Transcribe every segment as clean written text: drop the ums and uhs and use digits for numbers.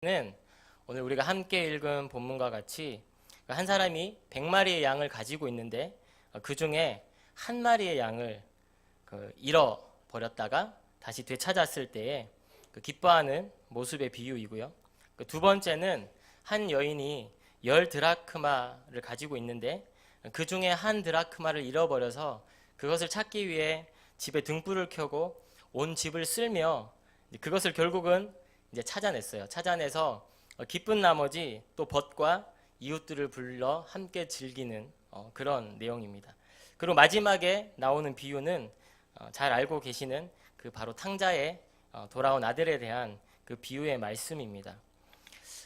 는 오늘 우리가 함께 읽은 본문과 같이 한 사람이 100마리의 양을 가지고 있는데 그 중에 한 마리의 양을 잃어버렸다가 다시 되찾았을 때에 기뻐하는 모습의 비유이고요. 두 번째는 한 여인이 10드라크마를 가지고 있는데 그 중에 한 드라크마를 잃어버려서 그것을 찾기 위해 집에 등불을 켜고 온 집을 쓸며 그것을 결국은 이제 찾아냈어요. 찾아내서 기쁜 나머지 또 벗과 이웃들을 불러 함께 즐기는 그런 내용입니다. 그리고 마지막에 나오는 비유는 잘 알고 계시는 그 바로 탕자의 돌아온 아들에 대한 그 비유의 말씀입니다.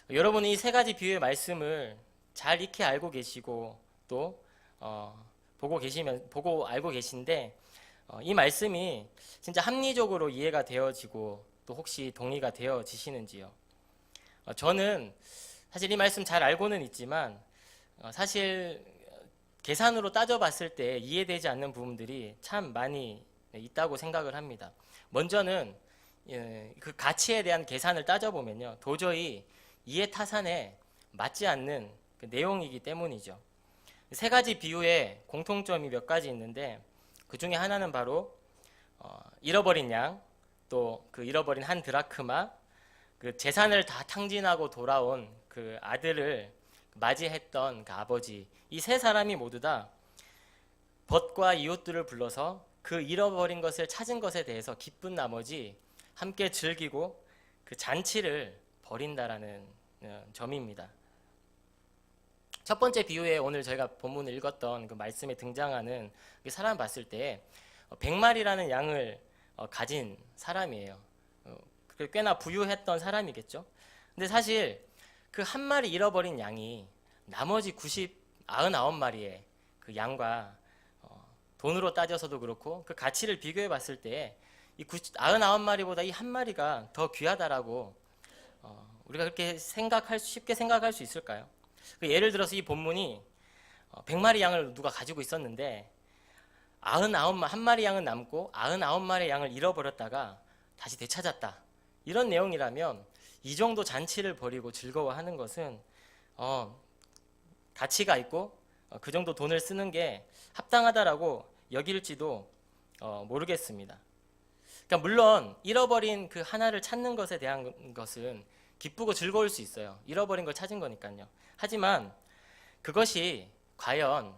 여러분이 이 세 가지 비유의 말씀을 잘 익히 알고 계시고 또 보고 알고 계신데 이 말씀이 진짜 합리적으로 이해가 되어지고 또 혹시 동의가 되어지시는지요? 저는 사실 이 말씀 잘 알고는 있지만 사실 계산으로 따져봤을 때 이해되지 않는 부분들이 참 많이 있다고 생각을 합니다. 먼저는 그 가치에 대한 계산을 따져보면요, 도저히 이해타산에 맞지 않는 그 내용이기 때문이죠. 세 가지 비유에 공통점이 몇 가지 있는데 그 중에 하나는 바로 잃어버린 양, 또 그 잃어버린 한 드라크마, 그 재산을 다 탕진하고 돌아온 그 아들을 맞이했던 그 아버지, 이 세 사람이 모두 다 벗과 이웃들을 불러서 그 잃어버린 것을 찾은 것에 대해서 기쁜 나머지 함께 즐기고 그 잔치를 벌인다라는 점입니다. 첫 번째 비유에 오늘 저희가 본문을 읽었던 그 말씀에 등장하는 그 사람 봤을 때 100마리라는 양을 가진 사람이에요. 꽤나 부유했던 사람이겠죠. 근데 사실 그 한 마리 잃어버린 양이 나머지 99마리의 그 양과 돈으로 따져서도 그렇고 그 가치를 비교해 봤을 때 이 99마리보다 이 한 마리가 더 귀하다라고 우리가 그렇게 쉽게 생각할 수 있을까요? 예를 들어서 이 본문이 100마리 양을 누가 가지고 있었는데 한 마리 양은 남고 99마리 양을 잃어버렸다가 다시 되찾았다, 이런 내용이라면 이 정도 잔치를 벌이고 즐거워하는 것은 가치가 있고 그 정도 돈을 쓰는 게 합당하다라고 여길지도 모르겠습니다. 그러니까 물론 잃어버린 그 하나를 찾는 것에 대한 것은 기쁘고 즐거울 수 있어요. 잃어버린 걸 찾은 거니까요. 하지만 그것이 과연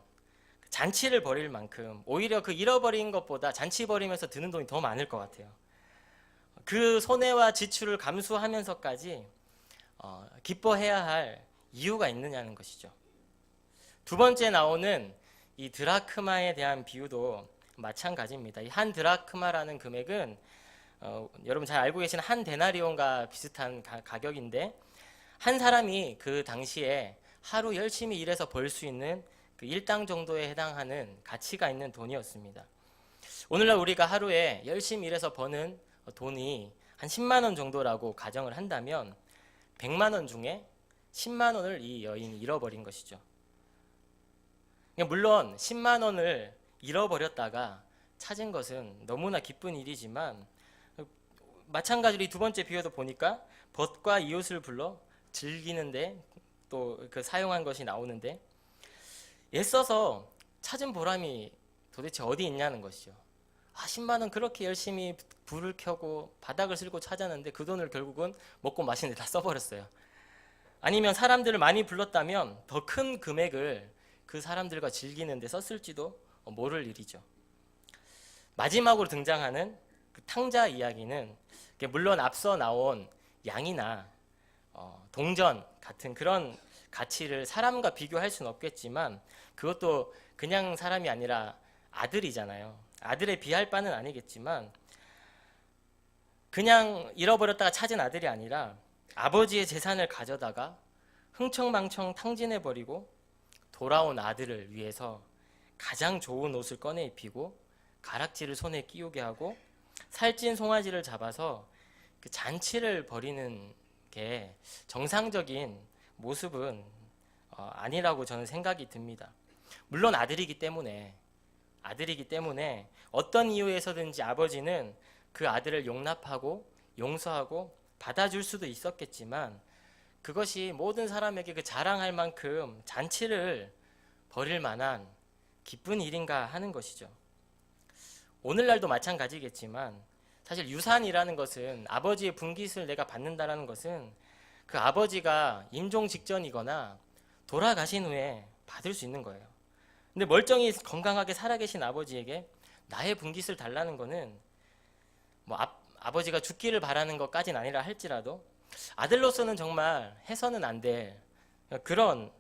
잔치를 벌일 만큼 오히려 그 잃어버린 것보다 잔치 벌이면서 드는 돈이 더 많을 것 같아요. 그 손해와 지출을 감수하면서까지 기뻐해야 할 이유가 있느냐는 것이죠. 두 번째 나오는 이 드라크마에 대한 비유도 마찬가지입니다. 이 한 드라크마라는 금액은 여러분 잘 알고 계시는 한 데나리온과 비슷한 가격인데 한 사람이 그 당시에 하루 열심히 일해서 벌 수 있는 그 일당 정도에 해당하는 가치가 있는 돈이었습니다. 오늘날 우리가 하루에 열심히 일해서 버는 돈이 한 10만 원 정도라고 가정을 한다면 100만 원 중에 10만 원을 이 여인이 잃어버린 것이죠. 물론 10만 원을 잃어버렸다가 찾은 것은 너무나 기쁜 일이지만 마찬가지로 이 두 번째 비유도 보니까 벗과 이웃을 불러 즐기는데 또 그 사용한 것이 나오는데 애써서 찾은 보람이 도대체 어디 있냐는 것이죠. 10만 원 그렇게 열심히 불을 켜고 바닥을 쓸고 찾았는데 그 돈을 결국은 먹고 마시는 데 다 써버렸어요. 아니면 사람들을 많이 불렀다면 더 큰 금액을 그 사람들과 즐기는 데 썼을지도 모를 일이죠. 마지막으로 등장하는 그 탕자 이야기는 물론 앞서 나온 양이나 동전 같은 그런 가치를 사람과 비교할 수는 없겠지만 그것도 그냥 사람이 아니라 아들이잖아요. 아들에 비할 바는 아니겠지만 그냥 잃어버렸다가 찾은 아들이 아니라 아버지의 재산을 가져다가 흥청망청 탕진해버리고 돌아온 아들을 위해서 가장 좋은 옷을 꺼내 입히고 가락지를 손에 끼우게 하고 살찐 송아지를 잡아서 그 잔치를 벌이는 게 정상적인 모습은 아니라고 저는 생각이 듭니다. 물론 아들이기 때문에 어떤 이유에서든지 아버지는 그 아들을 용납하고 용서하고 받아줄 수도 있었겠지만 그것이 모든 사람에게 그 자랑할 만큼 잔치를 벌일 만한 기쁜 일인가 하는 것이죠. 오늘날도 마찬가지겠지만 사실 유산이라는 것은, 아버지의 분깃을 내가 받는다라는 것은 그 아버지가 임종 직전이거나 돌아가신 후에 받을 수 있는 거예요. 근데 멀쩡히 건강하게 살아계신 아버지에게 나의 분깃을 달라는 거는 뭐 아버지가 죽기를 바라는 것까지는 아니라 할지라도 아들로서는 정말 해서는 안 될 그런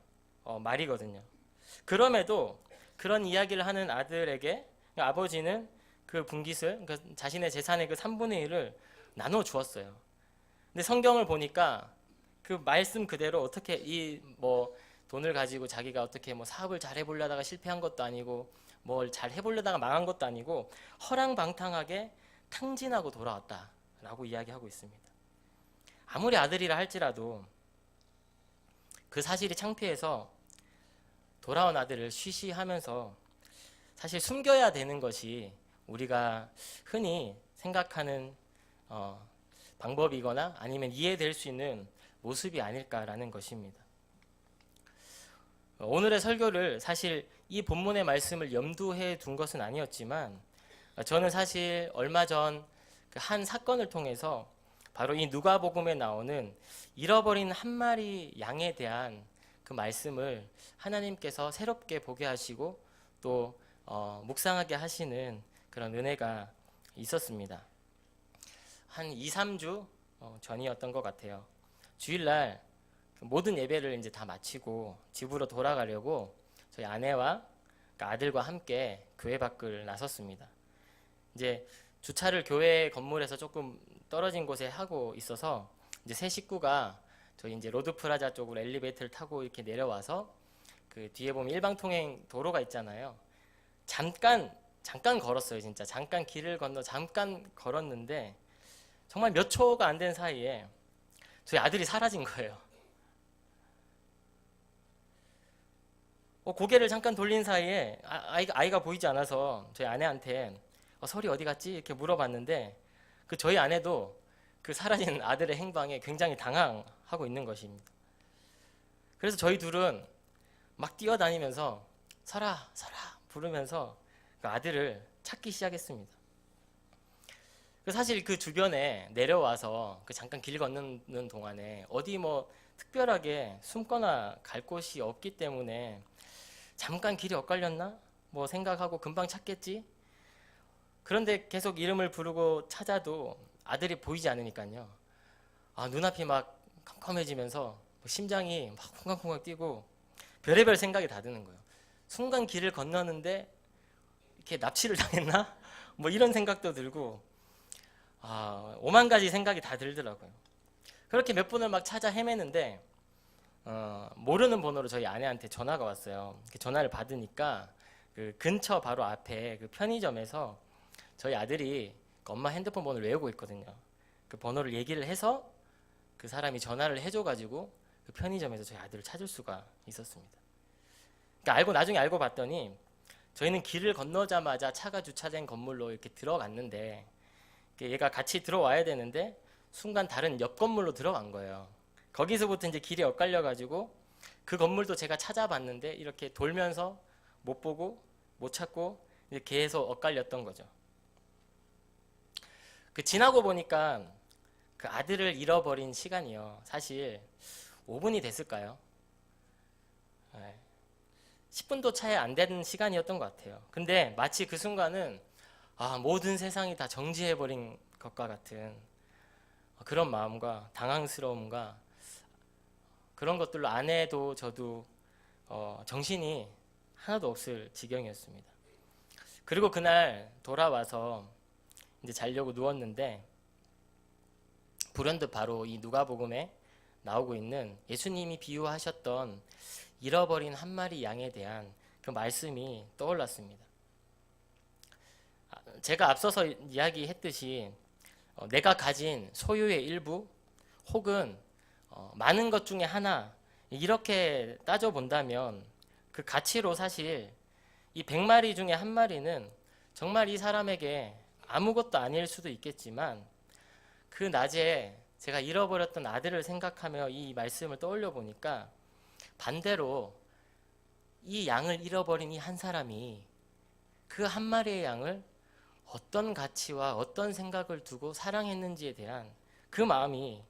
말이거든요. 그럼에도 그런 이야기를 하는 아들에게 아버지는 그 분깃을, 그 자신의 재산의 그 3분의 1을 나눠 주었어요. 근데 성경을 보니까 그 말씀 그대로 어떻게 이 뭐 돈을 가지고 자기가 어떻게 뭐 사업을 잘 해보려다가 실패한 것도 아니고 뭘 잘 해보려다가 망한 것도 아니고 허랑방탕하게 탕진하고 돌아왔다라고 이야기하고 있습니다. 아무리 아들이라 할지라도 그 사실이 창피해서 돌아온 아들을 쉬쉬하면서 사실 숨겨야 되는 것이 우리가 흔히 생각하는 방법이거나 아니면 이해될 수 있는 모습이 아닐까라는 것입니다. 오늘의 설교를 사실 이 본문의 말씀을 염두해 둔 것은 아니었지만 저는 사실 얼마 전 그 한 사건을 통해서 바로 이 누가복음에 나오는 잃어버린 한 마리 양에 대한 그 말씀을 하나님께서 새롭게 보게 하시고 또 묵상하게 하시는 그런 은혜가 있었습니다. 한 2, 3주 전이었던 것 같아요. 주일날 모든 예배를 이제 다 마치고 집으로 돌아가려고 저희 아내와 아들과 함께 교회 밖을 나섰습니다. 이제 주차를 교회 건물에서 조금 떨어진 곳에 하고 있어서 이제 세 식구가 저희 이제 로드프라자 쪽으로 엘리베이터를 타고 이렇게 내려와서 그 뒤에 보면 일방통행 도로가 있잖아요. 잠깐 걸었어요. 진짜 잠깐 길을 건너 잠깐 걸었는데 정말 몇 초가 안 된 사이에 저희 아들이 사라진 거예요. 고개를 잠깐 돌린 사이에 아이가 보이지 않아서 저희 아내한테 설이 어디 갔지? 이렇게 물어봤는데 그 저희 아내도 그 사라진 아들의 행방에 굉장히 당황하고 있는 것입니다. 그래서 저희 둘은 막 뛰어다니면서 설아 부르면서 그 아들을 찾기 시작했습니다. 사실 그 주변에 내려와서 그 잠깐 길 건너는 동안에 어디 뭐 특별하게 숨거나 갈 곳이 없기 때문에 잠깐 길이 엇갈렸나? 뭐 생각하고 금방 찾겠지? 그런데 계속 이름을 부르고 찾아도 아들이 보이지 않으니까요. 눈앞이 막 컴컴해지면서 심장이 막 쿵쾅쿵쾅 뛰고 별의별 생각이 다 드는 거예요. 순간 길을 건너는데 이렇게 납치를 당했나? 뭐 이런 생각도 들고 오만 가지 생각이 다 들더라고요. 그렇게 몇 분을 막 찾아 헤매는데 모르는 번호로 저희 아내한테 전화가 왔어요. 전화를 받으니까 그 근처 바로 앞에 그 편의점에서 저희 아들이 엄마 핸드폰 번호를 외우고 있거든요. 그 번호를 얘기를 해서 그 사람이 전화를 해줘가지고 그 편의점에서 저희 아들을 찾을 수가 있었습니다. 그러니까 나중에 알고 봤더니 저희는 길을 건너자마자 차가 주차된 건물로 이렇게 들어갔는데 얘가 같이 들어와야 되는데 순간 다른 옆 건물로 들어간 거예요. 거기서부터 이제 길이 엇갈려가지고 그 건물도 제가 찾아봤는데 이렇게 돌면서 못 보고 못 찾고 이제 계속 엇갈렸던 거죠. 지나고 보니까 그 아들을 잃어버린 시간이요. 사실 5분이 됐을까요? 10분도 차이 안 되는 시간이었던 것 같아요. 근데 마치 그 순간은 모든 세상이 다 정지해버린 것과 같은 그런 마음과 당황스러움과 그런 것들로 아내도 저도 정신이 하나도 없을 지경이었습니다. 그리고 그날 돌아와서 이제 자려고 누웠는데 불현듯 바로 이 누가복음에 나오고 있는 예수님이 비유하셨던 잃어버린 한 마리 양에 대한 그 말씀이 떠올랐습니다. 제가 앞서서 이야기했듯이 내가 가진 소유의 일부 혹은 많은 것 중에 하나 이렇게 따져본다면 그 가치로 사실 이 100마리 중에 한 마리는 정말 이 사람에게 아무것도 아닐 수도 있겠지만 그 낮에 제가 잃어버렸던 아들을 생각하며 이 말씀을 떠올려 보니까 반대로 이 양을 잃어버린 이 한 사람이 그 한 마리의 양을 어떤 가치와 어떤 생각을 두고 사랑했는지에 대한 그 마음이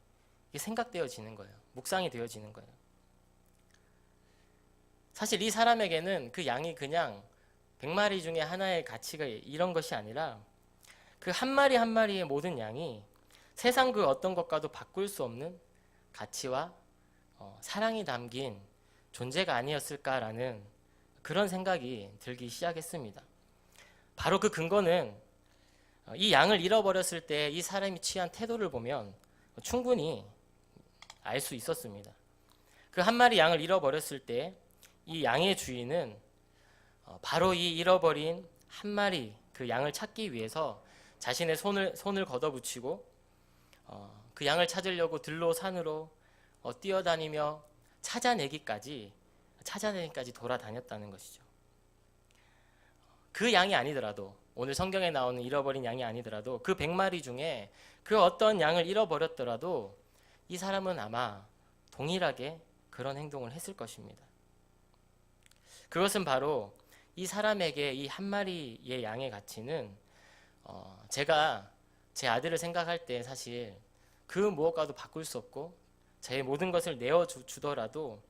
생각되어지는 거예요. 묵상이 되어지는 거예요. 사실 이 사람에게는 그 양이 그냥 100마리 중에 하나의 가치가 이런 것이 아니라 그 한 마리 한 마리의 모든 양이 세상 그 어떤 것과도 바꿀 수 없는 가치와 사랑이 담긴 존재가 아니었을까라는 그런 생각이 들기 시작했습니다. 바로 그 근거는 이 양을 잃어버렸을 때 이 사람이 취한 태도를 보면 충분히 알 수 있었습니다. 그 한 마리 양을 잃어버렸을 때 이 양의 주인은 바로 이 잃어버린 한 마리 그 양을 찾기 위해서 자신의 손을 걷어붙이고 그 양을 찾으려고 들로 산으로 뛰어다니며 찾아내기까지 돌아다녔다는 것이죠. 그 양이 아니더라도, 오늘 성경에 나오는 잃어버린 양이 아니더라도 그 100마리 중에 그 어떤 양을 잃어버렸더라도 이 사람은 아마 동일하게 그런 행동을 했을 것입니다. 그것은 바로 이 사람에게 이 한 마리의 양의 가치는 제가 제 아들을 생각할 때 사실 그 무엇과도 바꿀 수 없고 제 모든 것을 내어주더라도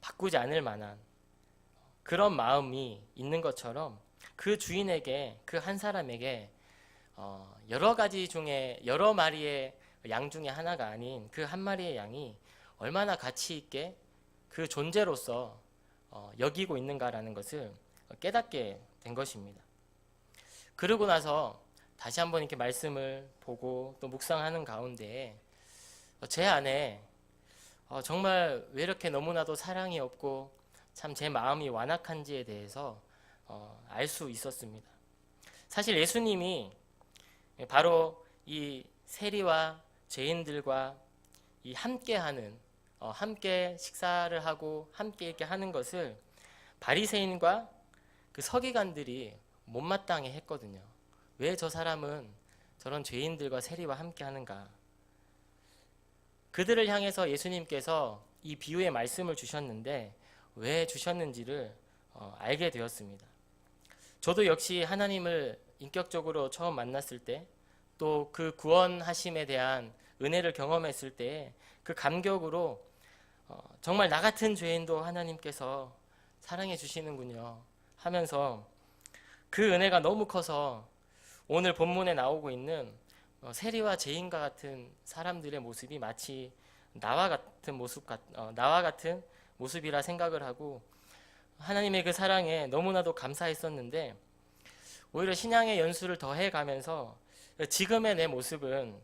바꾸지 않을 만한 그런 마음이 있는 것처럼 그 주인에게, 그 한 사람에게 여러 가지 중에 여러 마리의 양 중에 하나가 아닌 그 한 마리의 양이 얼마나 가치 있게 그 존재로서 여기고 있는가라는 것을 깨닫게 된 것입니다. 그러고 나서 다시 한번 이렇게 말씀을 보고 또 묵상하는 가운데 제 안에 정말 왜 이렇게 너무나도 사랑이 없고 참 제 마음이 완악한지에 대해서 알 수 있었습니다. 사실 예수님이 바로 이 세리와 죄인들과 이 함께하는 함께 식사를 하고 함께 이렇게 하는 것을 바리새인과 그 서기관들이 못마땅해 했거든요. 왜 저 사람은 저런 죄인들과 세리와 함께 하는가? 그들을 향해서 예수님께서 이 비유의 말씀을 주셨는데 왜 주셨는지를 알게 되었습니다. 저도 역시 하나님을 인격적으로 처음 만났을 때, 또 그 구원하심에 대한 은혜를 경험했을 때 그 감격으로 정말 나 같은 죄인도 하나님께서 사랑해 주시는군요 하면서 그 은혜가 너무 커서 오늘 본문에 나오고 있는 세리와 죄인과 같은 사람들의 모습이 마치 나와 같은 모습이라 생각을 하고 하나님의 그 사랑에 너무나도 감사했었는데, 오히려 신앙의 연수를 더해가면서 지금의 내 모습은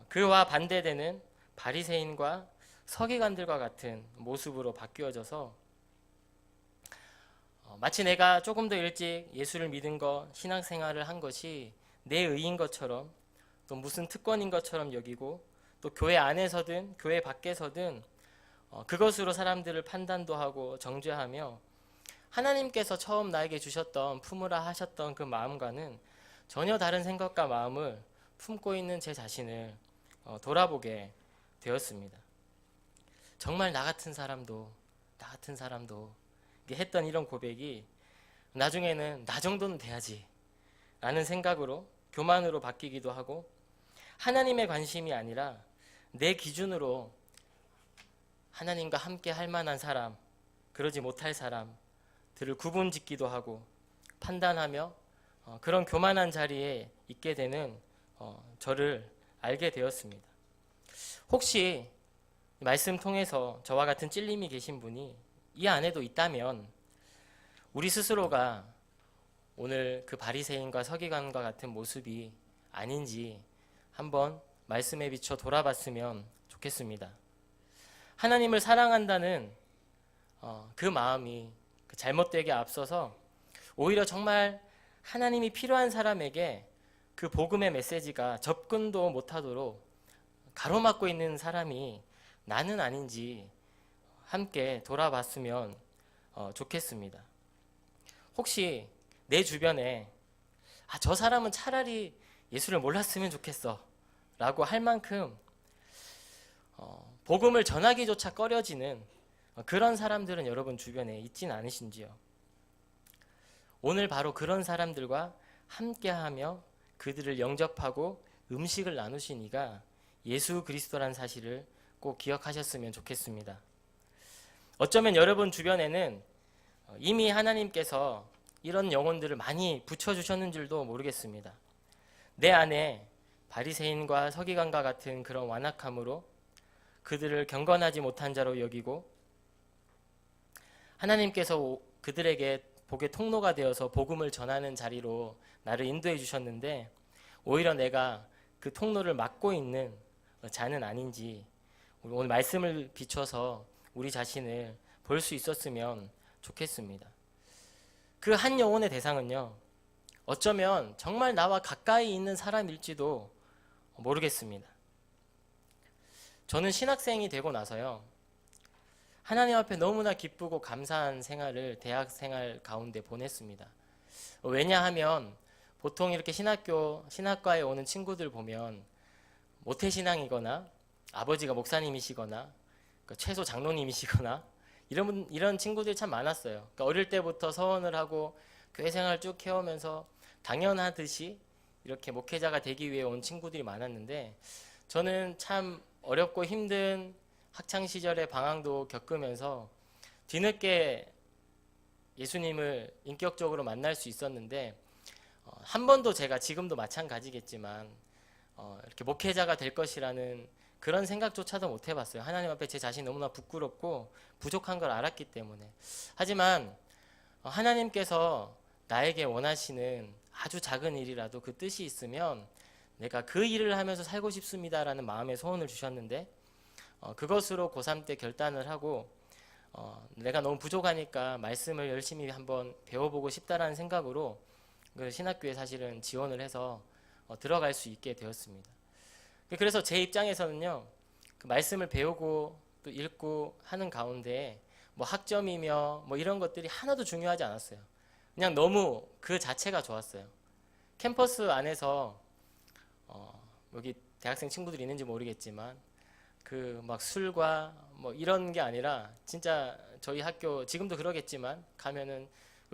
그와 반대되는 바리새인과 서기관들과 같은 모습으로 바뀌어져서 마치 내가 조금 더 일찍 예수를 믿은 것, 신앙생활을 한 것이 내 의인 것처럼, 또 무슨 특권인 것처럼 여기고, 또 교회 안에서든 교회 밖에서든 그것으로 사람들을 판단도 하고 정죄하며 하나님께서 처음 나에게 주셨던, 품으라 하셨던 그 마음과는 전혀 다른 생각과 마음을 품고 있는 제 자신을 돌아보게 되었습니다. 정말 나 같은 사람도 했던 이런 고백이 나중에는 나 정도는 돼야지 라는 생각으로, 교만으로 바뀌기도 하고, 하나님의 관심이 아니라 내 기준으로 하나님과 함께 할 만한 사람, 그러지 못할 사람들을 구분짓기도 하고 판단하며 그런 교만한 자리에 있게 되는 저를 알게 되었습니다. 혹시 말씀 통해서 저와 같은 찔림이 계신 분이 이 안에도 있다면 우리 스스로가 오늘 그 바리새인과 서기관과 같은 모습이 아닌지 한번 말씀에 비춰 돌아봤으면 좋겠습니다. 하나님을 사랑한다는 그 마음이 잘못되게 앞서서 오히려 정말 하나님이 필요한 사람에게 그 복음의 메시지가 접근도 못하도록 가로막고 있는 사람이 나는 아닌지 함께 돌아봤으면 좋겠습니다. 혹시 내 주변에 저 사람은 차라리 예수를 몰랐으면 좋겠어 라고 할 만큼 복음을 전하기조차 꺼려지는 그런 사람들은 여러분 주변에 있진 않으신지요? 오늘 바로 그런 사람들과 함께하며 그들을 영접하고 음식을 나누신 이가 예수 그리스도란 사실을 꼭 기억하셨으면 좋겠습니다. 어쩌면 여러분 주변에는 이미 하나님께서 이런 영혼들을 많이 붙여주셨는 줄도 모르겠습니다. 내 안에 바리새인과 서기관과 같은 그런 완악함으로 그들을 경건하지 못한 자로 여기고 하나님께서 그들에게 복의 통로가 되어서 복음을 전하는 자리로 나를 인도해 주셨는데 오히려 내가 그 통로를 막고 있는 자는 아닌지 오늘 말씀을 비춰서 우리 자신을 볼 수 있었으면 좋겠습니다. 그 한 영혼의 대상은요, 어쩌면 정말 나와 가까이 있는 사람일지도 모르겠습니다. 저는 신학생이 되고 나서요, 하나님 앞에 너무나 기쁘고 감사한 생활을 대학 생활 가운데 보냈습니다. 왜냐하면 보통 이렇게 신학과에 오는 친구들 보면 모태신앙이거나 아버지가 목사님이시거나 최소 장로님이시거나 이런 친구들이 참 많았어요. 그러니까 어릴 때부터 서원을 하고 교회 생활을 쭉 해오면서 당연하듯이 이렇게 목회자가 되기 위해 온 친구들이 많았는데 저는 참 어렵고 힘든 학창시절의 방황도 겪으면서 뒤늦게 예수님을 인격적으로 만날 수 있었는데 한 번도 제가 지금도 마찬가지겠지만 이렇게 목회자가 될 것이라는 그런 생각조차도 못 해봤어요. 하나님 앞에 제 자신이 너무나 부끄럽고 부족한 걸 알았기 때문에. 하지만 하나님께서 나에게 원하시는 아주 작은 일이라도 그 뜻이 있으면 내가 그 일을 하면서 살고 싶습니다라는 마음의 소원을 주셨는데 그것으로 고3 때 결단을 하고 내가 너무 부족하니까 말씀을 열심히 한번 배워보고 싶다라는 생각으로 그 신학교에 사실은 지원을 해서 들어갈 수 있게 되었습니다. 그래서 제 입장에서는요, 그 말씀을 배우고 또 읽고 하는 가운데 뭐 학점이며 뭐 이런 것들이 하나도 중요하지 않았어요. 그냥 너무 그 자체가 좋았어요. 캠퍼스 안에서 여기 대학생 친구들이 있는지 모르겠지만 그 막 술과 뭐 이런 게 아니라 진짜 저희 학교 지금도 그러겠지만 가면은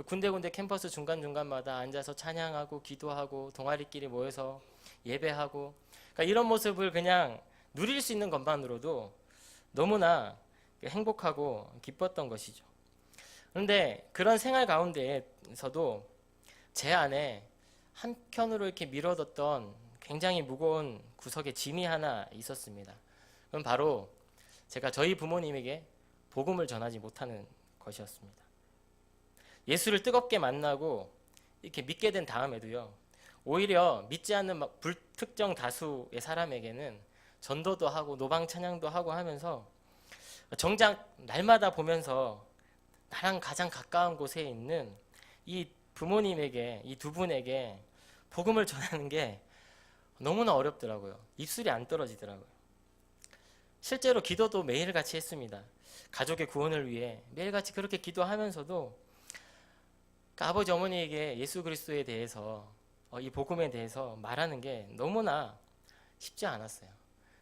군데군데 캠퍼스 중간중간마다 앉아서 찬양하고 기도하고 동아리끼리 모여서 예배하고 그러니까 이런 모습을 그냥 누릴 수 있는 것만으로도 너무나 행복하고 기뻤던 것이죠. 그런데 그런 생활 가운데에서도 제 안에 한편으로 이렇게 밀어뒀던 굉장히 무거운 구석에 짐이 하나 있었습니다. 그건 바로 제가 저희 부모님에게 복음을 전하지 못하는 것이었습니다. 예수를 뜨겁게 만나고 이렇게 믿게 된 다음에도요, 오히려 믿지 않는 불특정 다수의 사람에게는 전도도 하고 노방 찬양도 하고 하면서 정작 날마다 보면서 나랑 가장 가까운 곳에 있는 이 부모님에게, 이 두 분에게 복음을 전하는 게 너무나 어렵더라고요. 입술이 안 떨어지더라고요. 실제로 기도도 매일같이 했습니다. 가족의 구원을 위해 매일같이 그렇게 기도하면서도 아버지 어머니에게 예수 그리스도에 대해서 이 복음에 대해서 말하는 게 너무나 쉽지 않았어요.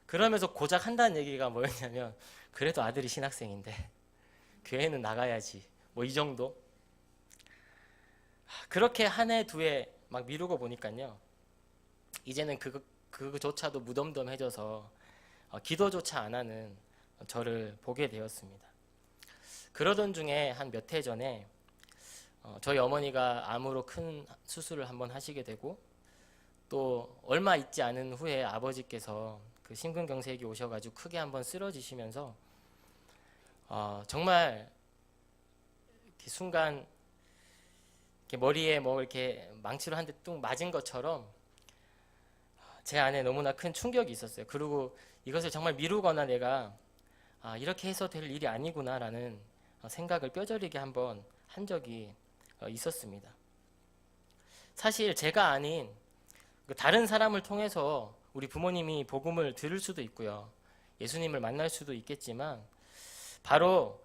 그러면서 고작 한다는 얘기가 뭐였냐면 그래도 아들이 신학생인데 교회는 나가야지 뭐 이 정도. 그렇게 한 해 두 해 막 미루고 보니까요, 이제는 그거조차도 무덤덤해져서 기도조차 안 하는 저를 보게 되었습니다. 그러던 중에 한 몇 해 전에 저희 어머니가 암으로 큰 수술을 한번 하시게 되고 또 얼마 있지 않은 후에 아버지께서 그 심근경색이 오셔가지고 크게 한번 쓰러지시면서 정말 이렇게 순간 이렇게 머리에 뭐 이렇게 망치로 한 대 뚝 맞은 것처럼 제 안에 너무나 큰 충격이 있었어요. 그리고 이것을 정말 미루거나 내가 이렇게 해서 될 일이 아니구나라는 생각을 뼈저리게 한번 한 적이 있었습니다. 사실 제가 아닌 다른 사람을 통해서 우리 부모님이 복음을 들을 수도 있고요, 예수님을 만날 수도 있겠지만 바로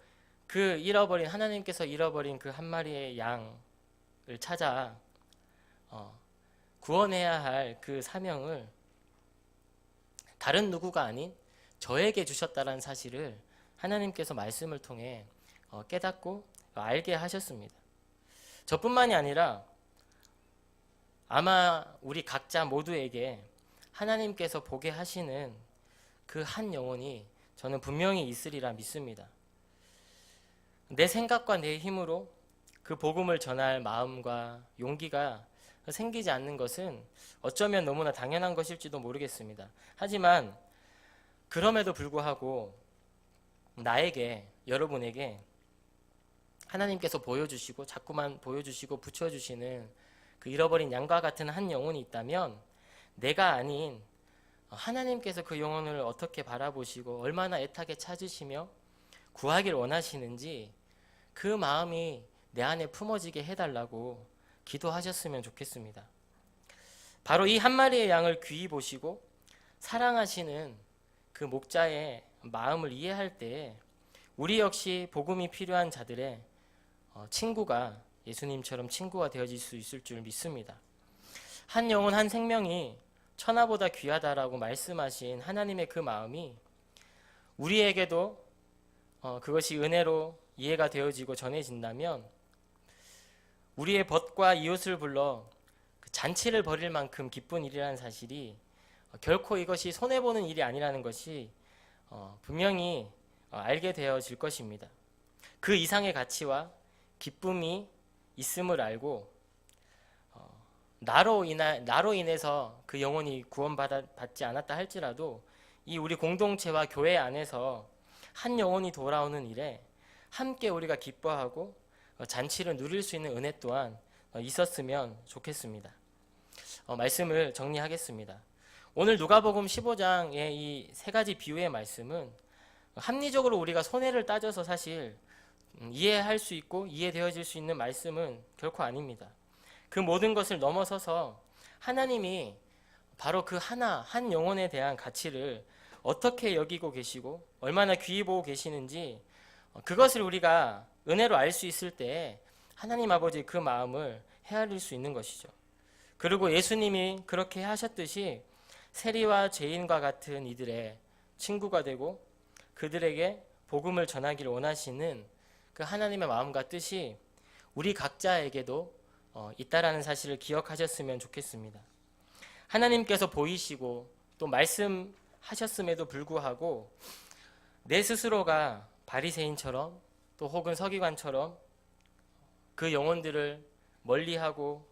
그 하나님께서 잃어버린 그 한 마리의 양을 찾아 구원해야 할 그 사명을 다른 누구가 아닌 저에게 주셨다는 사실을 하나님께서 말씀을 통해 깨닫고 알게 하셨습니다. 저뿐만이 아니라 아마 우리 각자 모두에게 하나님께서 보게 하시는 그 한 영혼이 저는 분명히 있으리라 믿습니다. 내 생각과 내 힘으로 그 복음을 전할 마음과 용기가 생기지 않는 것은 어쩌면 너무나 당연한 것일지도 모르겠습니다. 하지만 그럼에도 불구하고 나에게, 여러분에게 하나님께서 보여주시고 자꾸만 보여주시고 붙여주시는 그 잃어버린 양과 같은 한 영혼이 있다면 내가 아닌 하나님께서 그 영혼을 어떻게 바라보시고 얼마나 애타게 찾으시며 구하길 원하시는지 그 마음이 내 안에 품어지게 해달라고 기도하셨으면 좋겠습니다. 바로 이 한 마리의 양을 귀히 보시고 사랑하시는 그 목자의 마음을 이해할 때 우리 역시 복음이 필요한 자들의 친구가 예수님처럼 친구가 되어질 수 있을 줄 믿습니다. 한 영혼 한 생명이 천하보다 귀하다라고 말씀하신 하나님의 그 마음이 우리에게도 그것이 은혜로 이해가 되어지고 전해진다면 우리의 벗과 이웃을 불러 그 잔치를 벌일 만큼 기쁜 일이라는 사실이 결코 이것이 손해보는 일이 아니라는 것이 분명히 알게 되어질 것입니다. 그 이상의 가치와 기쁨이 있음을 알고 나로 인해서 그 영혼이 구원받지 않았다 할지라도 이 우리 공동체와 교회 안에서 한 영혼이 돌아오는 일에 함께 우리가 기뻐하고 잔치를 누릴 수 있는 은혜 또한 있었으면 좋겠습니다. 말씀을 정리하겠습니다. 오늘 누가복음 15장의 이 세 가지 비유의 말씀은 합리적으로 우리가 손해를 따져서 사실 이해할 수 있고 이해되어질 수 있는 말씀은 결코 아닙니다. 그 모든 것을 넘어서서 하나님이 바로 그 한 영혼에 대한 가치를 어떻게 여기고 계시고 얼마나 귀히 보고 계시는지 그것을 우리가 은혜로 알 수 있을 때 하나님 아버지의 그 마음을 헤아릴 수 있는 것이죠. 그리고 예수님이 그렇게 하셨듯이 세리와 죄인과 같은 이들의 친구가 되고 그들에게 복음을 전하기를 원하시는 그 하나님의 마음과 뜻이 우리 각자에게도 있다라는 사실을 기억하셨으면 좋겠습니다. 하나님께서 보이시고 또 말씀하셨음에도 불구하고 내 스스로가 바리새인처럼 또 혹은 서기관처럼 그 영혼들을 멀리하고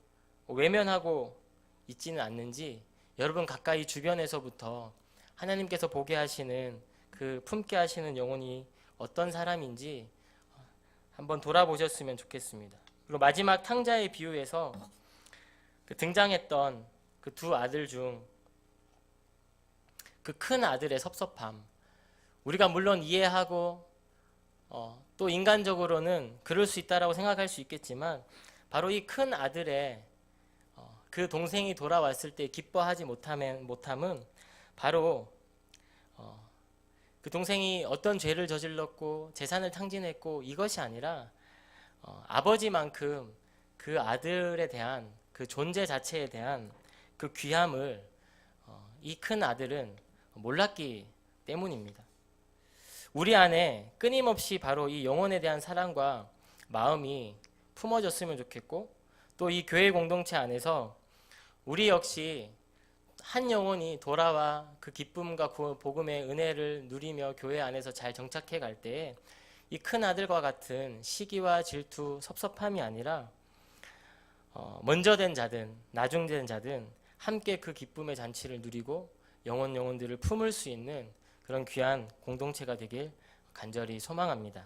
외면하고 있지는 않는지 여러분 가까이 주변에서부터 하나님께서 보게 하시는 그 품게 하시는 영혼이 어떤 사람인지 한번 돌아보셨으면 좋겠습니다. 그리고 마지막 탕자의 비유에서 그 등장했던 그 두 아들 중 그 큰 아들의 섭섭함, 우리가 물론 이해하고 또 인간적으로는 그럴 수 있다라고 생각할 수 있겠지만 바로 이 큰 아들의 그 동생이 돌아왔을 때 기뻐하지 못함은 바로 그 동생이 어떤 죄를 저질렀고 재산을 탕진했고 이것이 아니라 아버지만큼 그 아들에 대한 그 존재 자체에 대한 그 귀함을 이 큰 아들은 몰랐기 때문입니다. 우리 안에 끊임없이 바로 이 영혼에 대한 사랑과 마음이 품어졌으면 좋겠고 또 이 교회 공동체 안에서 우리 역시 한 영혼이 돌아와 그 기쁨과 복음의 은혜를 누리며 교회 안에서 잘 정착해 갈 때에 이 큰 아들과 같은 시기와 질투, 섭섭함이 아니라 먼저 된 자든 나중된 자든 함께 그 기쁨의 잔치를 누리고 영혼들을 품을 수 있는 그런 귀한 공동체가 되길 간절히 소망합니다.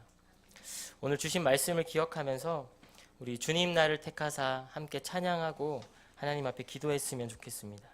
오늘 주신 말씀을 기억하면서 우리 주님 나를 택하사 함께 찬양하고 하나님 앞에 기도했으면 좋겠습니다.